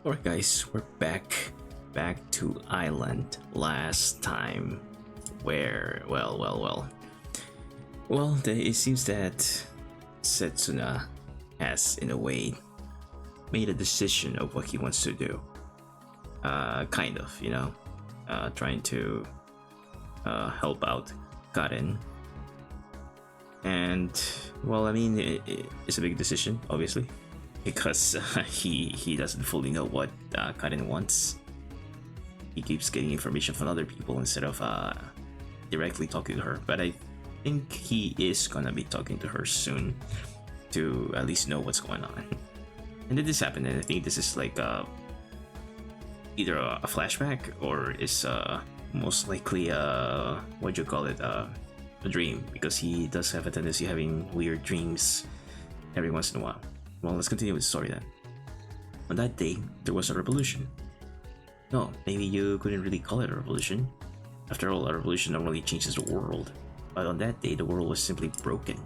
Alright guys, we're back to Island. Last time where it seems that Setsuna has in a way made a decision of what he wants to do. Kind of, trying to help out Karen. And well, I mean, it's a big decision, obviously, because he doesn't fully know what Karen wants. He keeps getting information from other people instead of directly talking to her. But I think he is gonna be talking to her soon to at least know what's going on. And then this happened, and I think this is like either a flashback or is most likely what do you call it, a dream, because he does have a tendency having weird dreams every once in a while. Well, let's continue with the story then. On that day, there was a revolution. No, maybe you couldn't really call it a revolution. After all, a revolution normally changes the world. But on that day, the world was simply broken.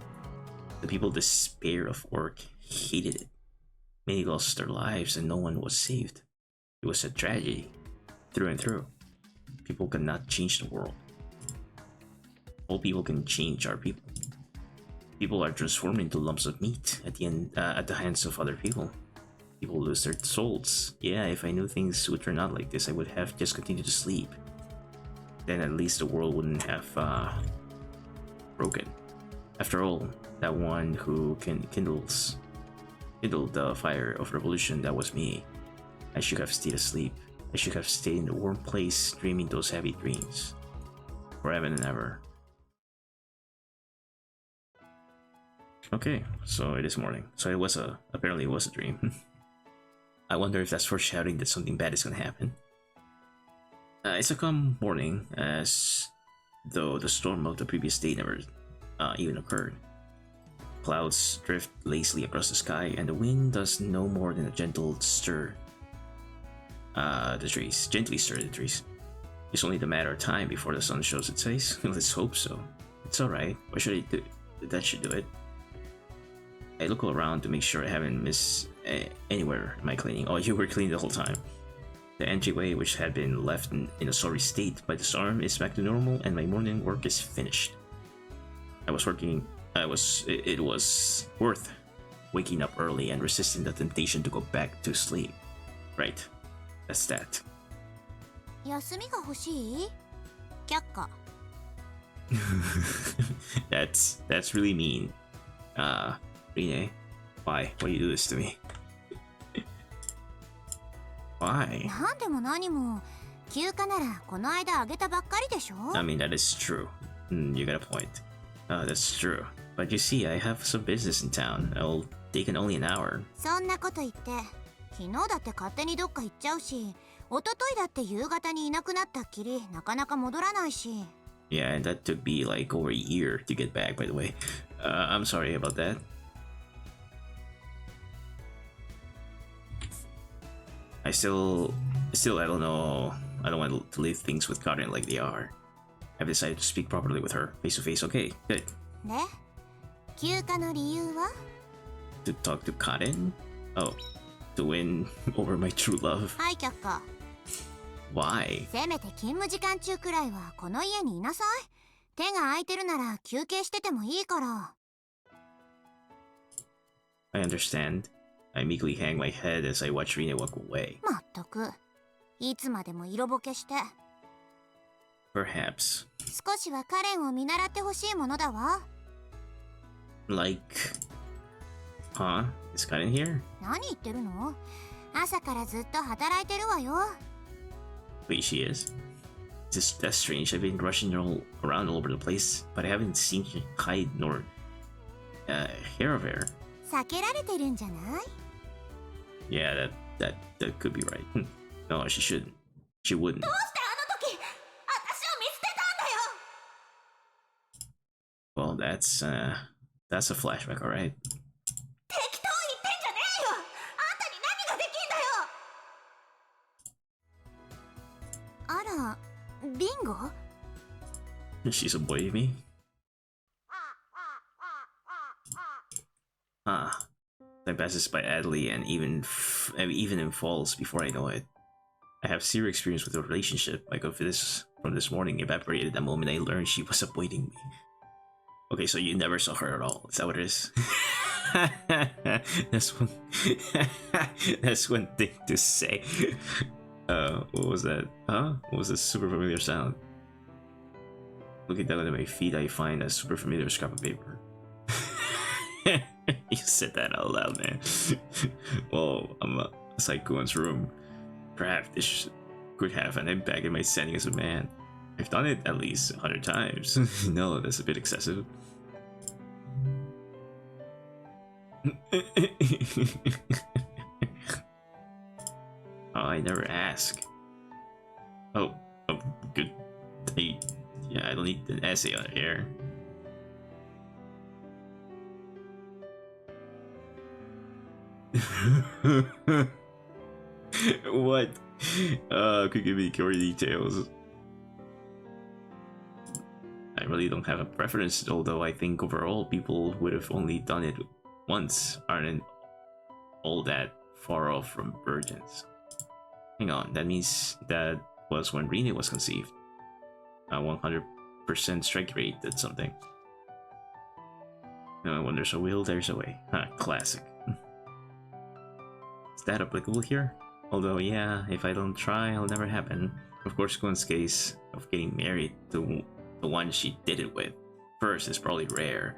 The people despair of work, hated it. Many lost their lives and no one was saved. It was a tragedy, through and through. People cannot change the world. All people can change are people. People are transformed into lumps of meat at the hands of other people. People lose their souls. Yeah, if I knew things would turn out like this, I would have just continued to sleep. Then at least the world wouldn't have broken. After all, that one who kindled the fire of revolution, that was me. I should have stayed asleep. I should have stayed in the warm place, dreaming those heavy dreams. Forever and ever. Okay, so it is morning. So apparently it was a dream. I wonder if that's foreshadowing that something bad is gonna happen. It's a calm morning, as though the storm of the previous day never even occurred. Clouds drift lazily across the sky, and the wind does no more than a gentle stir gently stir the trees. It's only a matter of time before the sun shows its face. Let's hope so. It's alright. What should I do? That should do it. I look all around to make sure I haven't missed anywhere in my cleaning. Oh, you were cleaning the whole time. The entryway, which had been left in a sorry state by the storm, is back to normal, and my morning work is finished. It was worth waking up early and resisting the temptation to go back to sleep. Right, that's that. 休みが欲しい？却下。That's really mean. Rine, why do you do this to me? Why? なんでも何も休暇ならこの間あげたばっかりでしょ？ I mean, that is true. You got a point. That's true. But you see, I have some business in town. It'll take only an hour. そんなこと言って昨日だって勝手にどっか行っちゃうし、一昨日だって夕方にいなくなったっきりなかなか戻らないし。 Yeah, and that took me like over a year to get back, by the way. I'm sorry about that. I don't know. I don't want to leave things with Karen like they are. I've decided to speak properly with her, face to face. Okay, good. で、休暇の理由は？ To talk to Karen? Oh, to win over my true love. はい、却下。 Why? せめて勤務時間中くらいはこの家にいなさい。手が空いてるなら休憩しててもいいから。 I understand. I meekly hang my head as I watch Rina walk away. まったく、いつまでも色ぼけして。 Perhaps. 少しはカレンを見習ってほしいものだわ。 Like... Huh? Is Karen here? 何言ってるの？朝からずっと働いてるわよ。 Wait, she is? That's strange. I've been rushing around all over the place, but I haven't seen hide nor hair of her. 避けられてるんじゃない？ Yeah, that could be right. No, she shouldn't. She wouldn't. どうしてあの時、私を見捨てたんだよ。 Well, that's a flashback, alright. 適当言ってんじゃねえよ。あんたに何ができんだよ。あら、ビンゴ？ She's a boy to me. Ah, Time passes by idly, and even in falls before I know it. I have zero experience with a relationship. My confidence from this morning evaporated the moment I learned she was avoiding me. Okay, so you never saw her at all. Is that what it is? That's one. That's one thing to say. What was that? Huh? What was this super familiar sound? Looking down at my feet, I find a super familiar scrap of paper. You said that out loud, man. Well, I'm outside Kuan's room. Perhaps this could have an impact in my standing as a man. I've done it at least 100 times. No, that's a bit excessive. Oh, I never ask. Oh, good. I don't need an essay on air. What? Could give me more details. I really don't have a preference, although I think overall people would have only done it once aren't all that far off from virgins. Hang on, that means that was when Rina was conceived. A 100% strike rate did something. No, when there's a will, there's a way. Classic. Is that applicable here? Although, yeah, if I don't try, it'll never happen. Of course, Gwen's case of getting married to the one she did it with first is probably rare,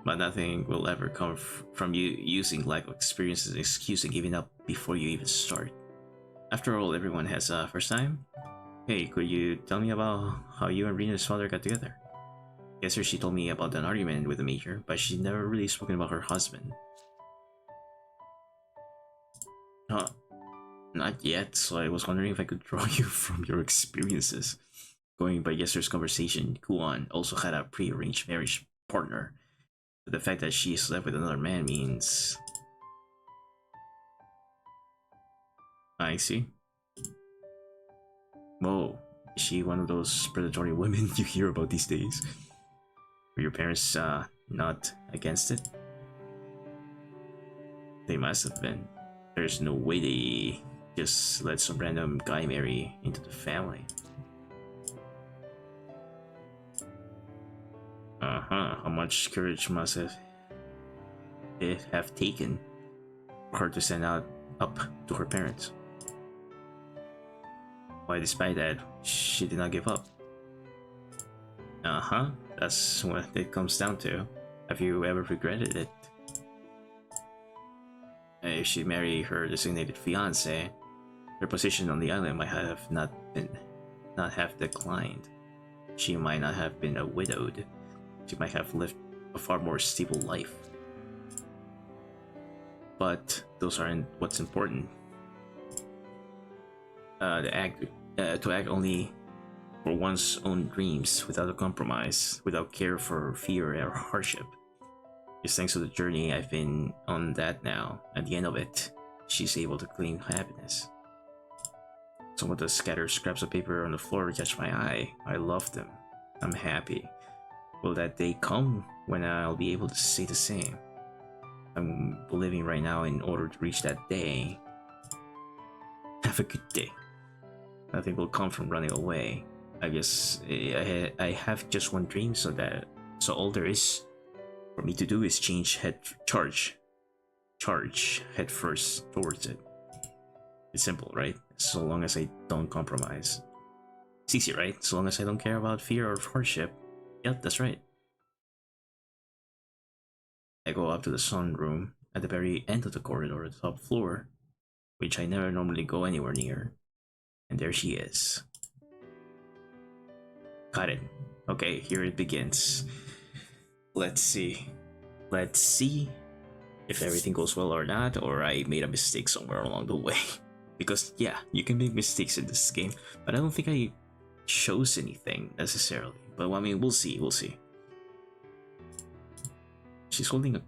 but nothing will ever come from you using lack of experience as an excuse and giving up before you even start. After all, everyone has a first time. Hey, could you tell me about how you and Rina's father got together? Yesterday she told me about an argument with the major, but she'd never really spoken about her husband. Not yet, so I was wondering if I could draw you from your experiences. Going by yesterday's conversation, Kuan also had a pre-arranged marriage partner. But the fact that she slept with another man means... I see. Whoa, is she one of those predatory women you hear about these days? Were your parents not against it? They must have been. There's no way they just let some random guy marry into the family. How much courage must it have taken for her to stand up to her parents? Why, despite that, she did not give up. That's what it comes down to. Have you ever regretted it? If she married her designated fiance, her position on the island might have not have declined. She might not have been a widowed. She might have lived a far more stable life. But those aren't what's important. To act only for one's own dreams without a compromise, without care for fear or hardship. It's thanks to the journey I've been on that now. At the end of it, she's able to claim happiness. Some of the scattered scraps of paper on the floor catch my eye. I love them. I'm happy. Will that day come when I'll be able to say the same? I'm living right now in order to reach that day. Have a good day. Nothing will come from running away. I guess I have just one dream, so all there is for me to do is charge head first towards it. It's simple, right? So long as I don't compromise. It's easy, right? So long as I don't care about fear or hardship. Yep, that's right. I go up to the sunroom at the very end of the corridor, the top floor, which I never normally go anywhere near. And there she is. Got it. Okay, here it begins. Let's see if everything goes well or not, or I made a mistake somewhere along the way. Because yeah, you can make mistakes in this game, but I don't think I chose anything necessarily. But I mean, we'll see. She's holding a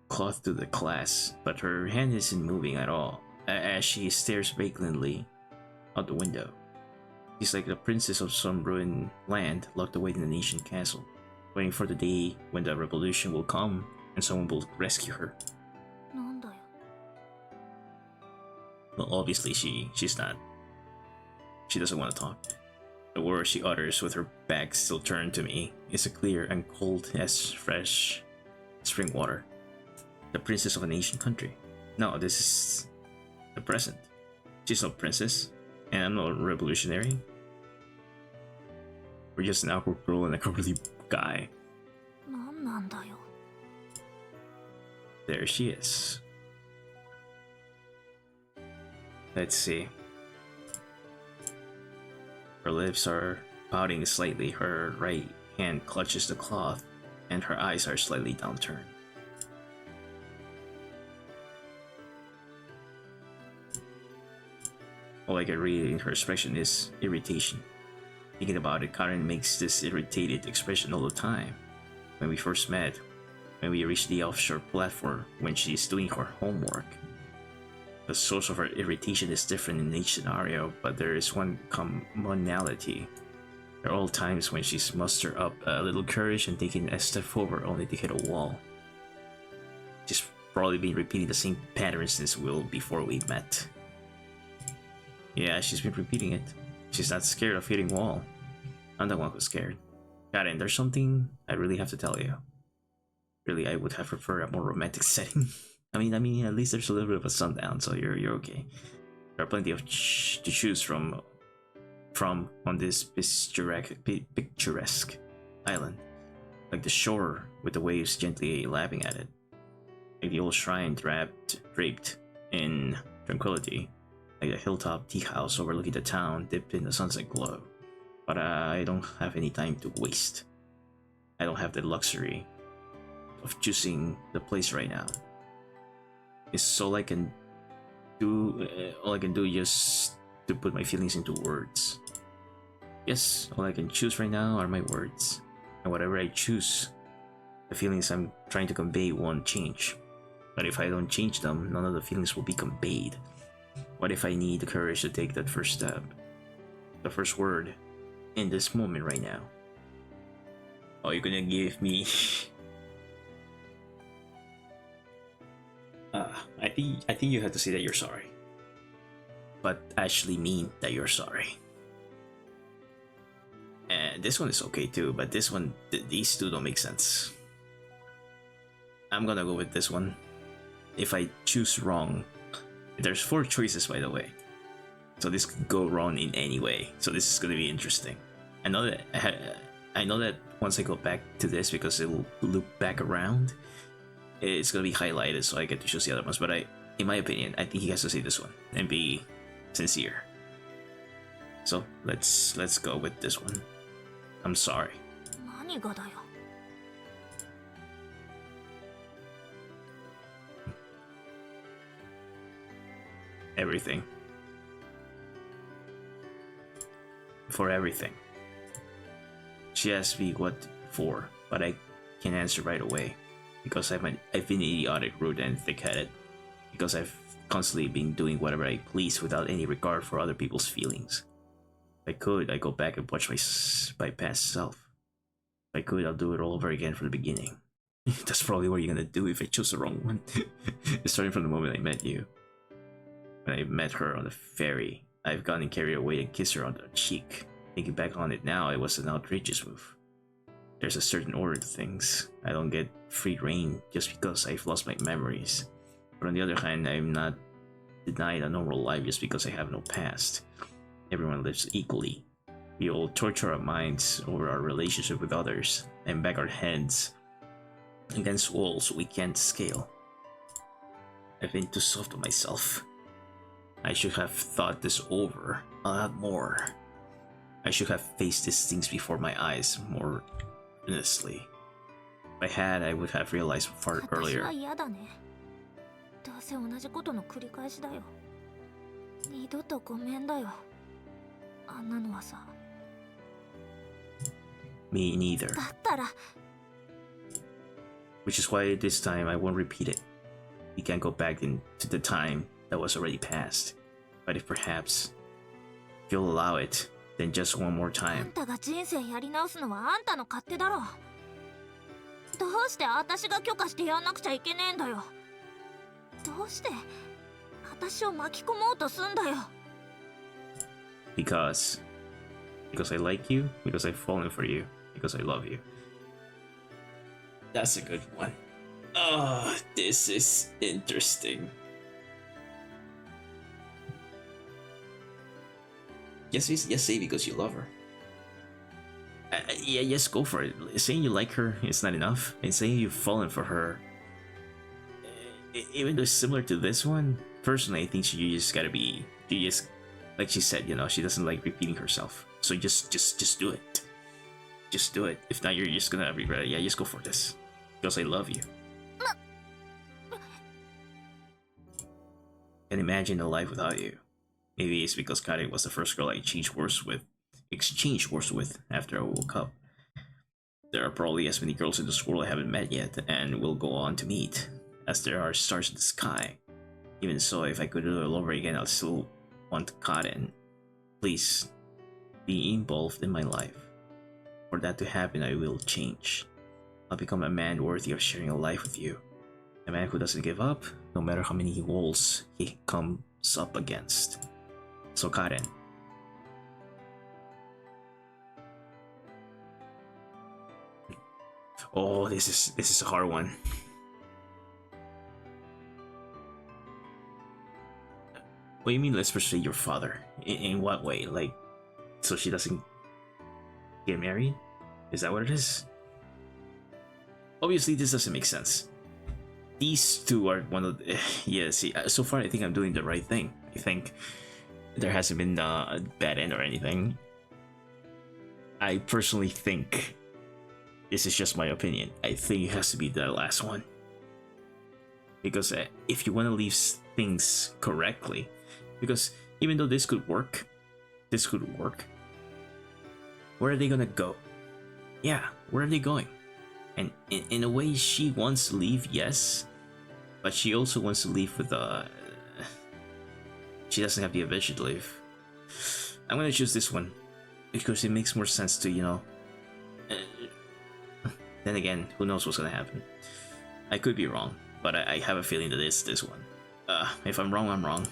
cloth to the class, but her hand isn't moving at all as she stares vacantly out the window. She's like the princess of some ruined land locked away in an ancient castle, waiting for the day when the revolution will come and someone will rescue her. Well, obviously she's not. She doesn't want to talk. The words she utters with her back still turned to me is as clear and cold as fresh spring water. The princess of an ancient country. No, this is the present. She's no princess, and I'm not a revolutionary. We're just an awkward girl and a cowardly guy. 何なんだよ。 There she is. Let's see. Her lips are pouting slightly, her right hand clutches the cloth, and her eyes are slightly downturned. All I can read in her expression is irritation. Thinking about it, Karen makes this irritated expression all the time. When we first met, when we reached the offshore platform, when she's doing her homework. The source of her irritation is different in each scenario, but there is one commonality. There are all times when she's mustered up a little courage and taken a step forward only to hit a wall. She's probably been repeating the same pattern since before we met. Yeah, she's been repeating it. She's not scared of hitting wall. I'm the one who's scared. Karen, there's something I really have to tell you. Really, I would have preferred a more romantic setting. I mean, at least there's a little bit of a sundown, so you're okay. There are plenty of to choose from on this picturesque island, like the shore with the waves gently lapping at it, like the old shrine draped in tranquility, like the hilltop tea house overlooking the town dipped in the sunset glow. But I don't have any time to waste. I don't have the luxury of choosing the place right now. It's all I can do. All I can do just to put my feelings into words. Yes, all I can choose right now are my words, and whatever I choose, the feelings I'm trying to convey won't change. But if I don't change them, none of the feelings will be conveyed. What if I need the courage to take that first step, the first word, in this moment right now? Oh, you're gonna give me? I think you have to say that you're sorry, but actually mean that you're sorry. And this one is okay too, but this one, these two don't make sense. I'm gonna go with this one. If I choose wrong, there's 4 choices by the way, so this could go wrong in any way. So this is gonna be interesting. I know that once I go back to this, because it will loop back around, it's gonna be highlighted, so I get to choose the other ones. But in my opinion, I think he has to say this one and be sincere. So let's go with this one. I'm sorry. 何がだよ。 Everything. For everything. She asked me what for, but I can't answer right away. Because I've been idiotic, rude, and thick-headed. Because I've constantly been doing whatever I please without any regard for other people's feelings. If I could, I'd go back and watch my past self. If I could, I'll do it all over again from the beginning. That's probably what you're gonna do if I choose the wrong one. Starting from the moment I met you. When I met her on the ferry, I've gotten carried away and kissed her on the cheek. Thinking back on it now, it was an outrageous move. There's a certain order to things. I don't get free reign just because I've lost my memories. But on the other hand, I'm not denied a normal life just because I have no past. Everyone lives equally. We all torture our minds over our relationship with others and bang our heads against walls we can't scale. I've been too soft on myself. I should have thought this over a lot more. I should have faced these things before my eyes more earnestly. If I had, I would have realized far 私 earlier. は嫌だね。どうせ同じことの繰り返しだよ。二度とごめんだよ。あんなのはさ。 Me neither. だったら、 Which is why this time I won't repeat it. We can't go back into the time that was already past. But if perhaps, if you'll allow it, then just one more あん time. たが人生やり直すのはあんたの勝手だろ。どうして私が許可してやんなくちゃいけねえんだよ。どうして私を巻き込もうとすんだよ。Because I like you, because I've fallen for you, because I love you. That's a good one. Oh, this is interesting. Yes, say because you love her. Yeah, yes, go for it. Saying you like her is not enough, and saying you've fallen for her, even though it's similar to this one, personally, I think you just gotta be. You just, like she said, you know, she doesn't like repeating herself. So just do it. Just do it. If not, you're just gonna regret it. Yeah, just go for this. Because I love you. And imagine a life without you. Maybe it's because Kari was the first girl I exchanged words with after I woke up. There are probably as many girls in this world I haven't met yet and will go on to meet, as there are stars in the sky. Even so, if I could do it all over again, I'll still want Karen. Please, be involved in my life. For that to happen, I will change. I'll become a man worthy of sharing a life with you. A man who doesn't give up, no matter how many walls he comes up against. So Karen. Oh, this is a hard one. What do you mean, let's persuade your father? In what way? Like, so she doesn't get married? Is that what it is? Obviously, this doesn't make sense. These two are one of the... Yeah, see, so far I think I'm doing the right thing. I think there hasn't been a bad end or anything. I personally think... This is just my opinion. I think it has to be the last one. Because if you want to leave things correctly... Because even though this could work, where are they gonna go? Yeah, where are they going? And in a way, she wants to leave, yes, but she also wants to leave with she doesn't have the ambition to leave. I'm gonna choose this one because it makes more sense to, you know. Then again, who knows what's gonna happen? I could be wrong, but I have a feeling that it's this one. If I'm wrong, I'm wrong.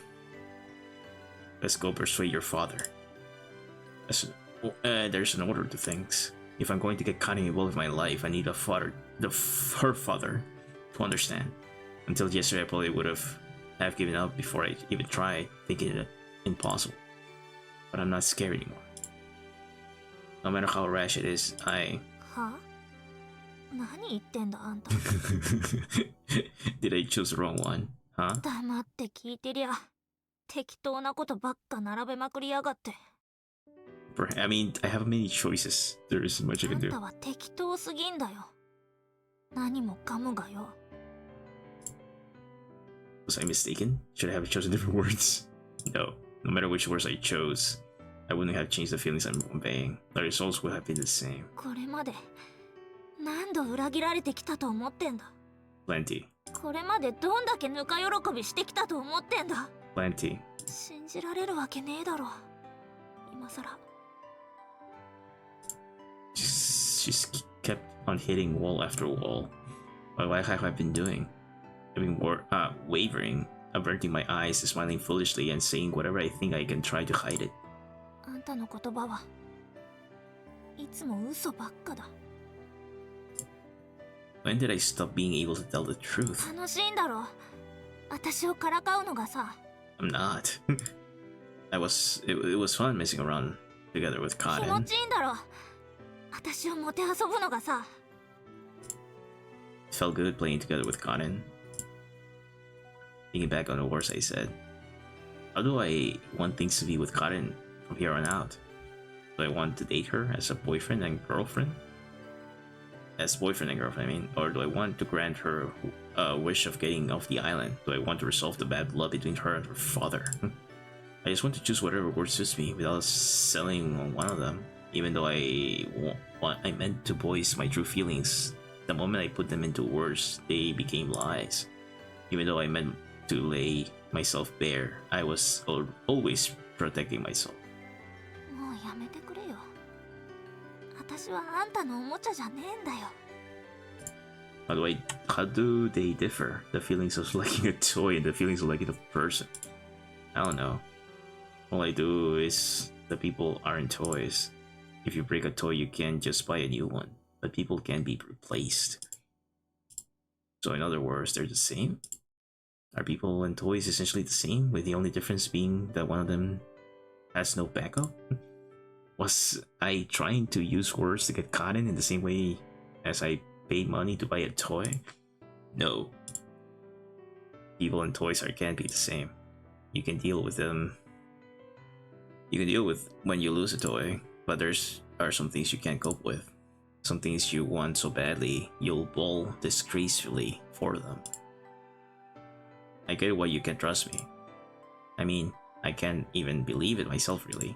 Let's go persuade your father. There's an order to things. If I'm going to get Connie involved in my life, I need her father, to understand. Until yesterday, I probably would have given up before I even tried, thinking it impossible. But I'm not scared anymore. No matter how rash it is, I... Huh? 何言ってんだあんた。 Did I choose the wrong one? Huh? 黙って聞いてりゃ適当なことばっか並べまくりやがって。 I mean, I have many choices. There isn't much I can do. あんたは適当すぎんだよ。何もかもがよ。 Was I mistaken? Should I have chosen different words? No. No matter which words I chose, I wouldn't have changed the feelings I'm conveying. The results would have been the same. これまで何度裏切られてきたと思ってんだ。 Plenty. これまでどんだけぬか喜びしてきたと思ってんだ。 Plenty. 信じられるわけねえだろ。今さら。 She's kept on hitting wall after wall. What have I been doing? I've been wavering, averting my eyes, smiling foolishly, and saying whatever I think I can try to hide it. あんたの言葉はいつも嘘ばっかだ。 When did I stop being able to tell the truth? 楽しいんだろ。私をからかうのがさ。 I'm not. It was fun messing around together with 気持 Cotton. ちいいんだろ。私をもてあそぶのがさ。 It felt good playing together with Cotton. Thinking back on the words I said. How do I want things to be with Cotton from here on out? Do I want to date her as a boyfriend and girlfriend? As boyfriend and girlfriend, I mean. Or do I want to grant her a wish of getting off the island? Do I want to resolve the bad blood between her and her father? I just want to choose whatever word suits me without selling one of them. Even though I meant to voice my true feelings, the moment I put them into words, they became lies. Even though I meant to lay myself bare, I was always protecting myself. もうやめてくれよ。私はあんたのおもちゃじゃねえんだよ。 How do they differ? The feelings of liking a toy and the feelings of liking a person. I don't know. All I do is the people aren't toys. If you break a toy, you can just buy a new one, but people can be replaced. So in other words, they're the same? Are people and toys essentially the same, with the only difference being that one of them has no backup? Was I trying to use words to get caught in the same way as I paid money to buy a toy? No. People and toys can't be the same. You can deal with them. You can deal with when you lose a toy, but there's are some things you can't cope with. Some things you want so badly, you'll bawl disgracefully for them. I get why you can't trust me. I mean, I can't even believe it myself, really.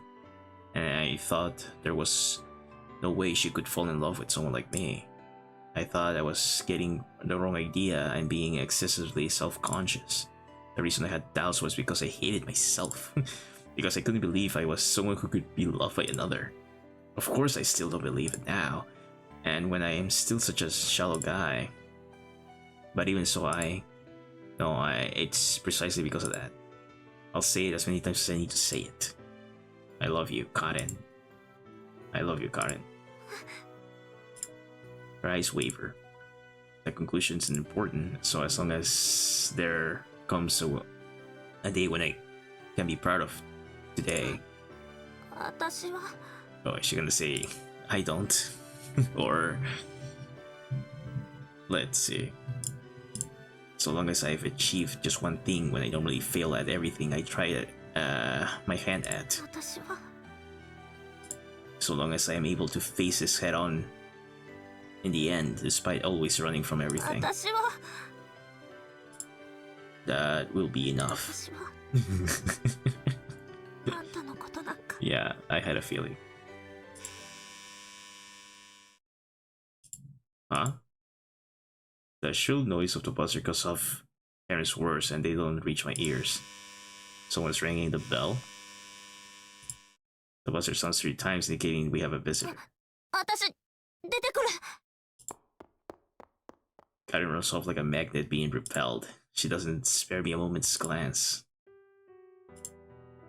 And I thought there was no way she could fall in love with someone like me. I thought I was getting the wrong idea and being excessively self-conscious. The reason I had doubts was because I hated myself. Because I couldn't believe I was someone who could be loved by another. Of course I still don't believe it now, and when I am still such a shallow guy. But even so, it's precisely because of that. I'll say it as many times as I need to say it. I love you, Karen. I love you, Karen. Her eyes waver. The conclusion isn't important, so as long as there comes a day when I can be proud of today. 私は Oh, is she gonna say, I don't? Or, let's see. So long as I've achieved just one thing when I normally fail at everything I try my hand at. 私は So long as I am able to face this head on in the end, despite always running from everything. 私は That will be enough. 私はあんたのことなんか Yeah, I had a feeling. Huh? The shrill noise of the buzzer cuts off Karen's words and they don't reach my ears. Someone's ringing the bell. The buzzer sounds 3 times, indicating we have a visitor. 私出てくる Karen runs off like a magnet being repelled. She doesn't spare me a moment's glance.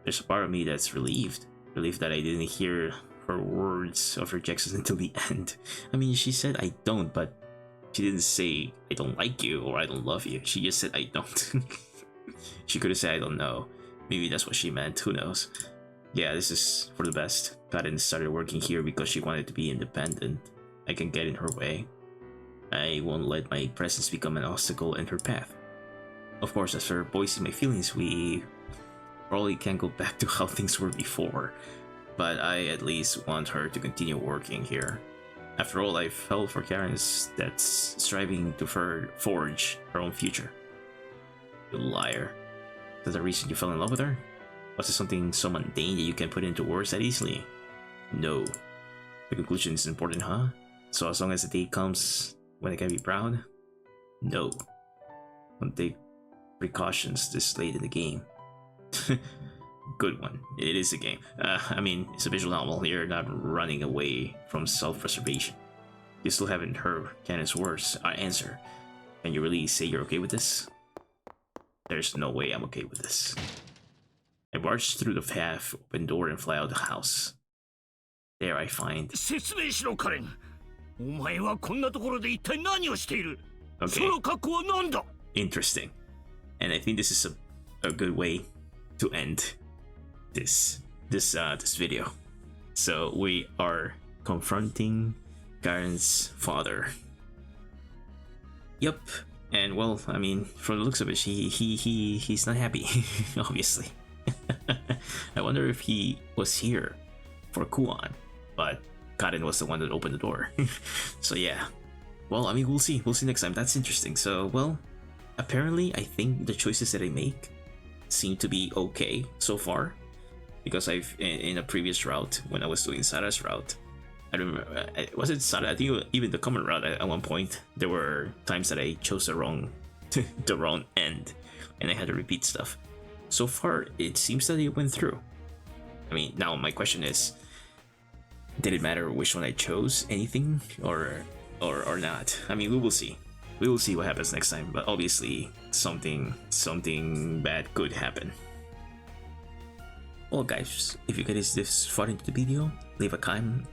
There's a part of me that's relieved. Relieved that I didn't hear her words of rejection until the end. I mean, she said I don't, but she didn't say I don't like you or I don't love you. She just said I don't. She could have said I don't know. Maybe that's what she meant, who knows. Yeah, this is for the best. Karen started working here because she wanted to be independent. I can get in her way. I won't let my presence become an obstacle in her path. Of course, as for voicing my feelings, we probably can't go back to how things were before, but I at least want her to continue working here. After all, I fell for Karen's that's striving to forge her own future. You liar. Is that the reason you fell in love with her? Was it something so mundane that you can put into words that easily? No. The conclusion is important, huh? So as long as the day comes when I can be proud? No. Don't take precautions this late in the game. Good one. It is a game. I mean, it's a visual novel. You're not running away from self-preservation. You still haven't heard Karen's words. Answer. Can you really say you're okay with this? There's no way I'm okay with this. I barge through the half-open door and fly out the house. There I find... 説明しろカレン。お前はこんなところで一体何をしている？ Okay. その格好は何だ？ Interesting. And I think this is a good way to end this video. So we are confronting Karen's father. Yep. And well, I mean, from the looks of it, he's not happy, obviously. I wonder if he was here for Kuon, but Karen was the one that opened the door. So yeah. Well, I mean, we'll see next time. That's interesting. So, well, apparently I think the choices that I make seem to be okay so far, because I've in a previous route when I was doing Sara's route, I remember was it Sara? I think even the common route at one point there were times that I chose the wrong the wrong end and I had to repeat stuff. So far it seems that it went through. I mean, now my question is, did it matter which one I chose, anything, or not? I mean, we will see. We will see what happens next time, but obviously something bad could happen. Well, guys, if you guys this far into the video, leave a comment.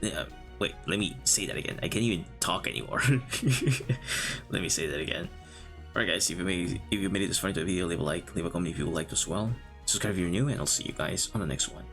Wait, let me say that again. I can't even talk anymore. Let me say that again. Alright, guys, if you made it this far into the video, leave a like, leave a comment if you liked as well. Subscribe if you're new, and I'll see you guys on the next one.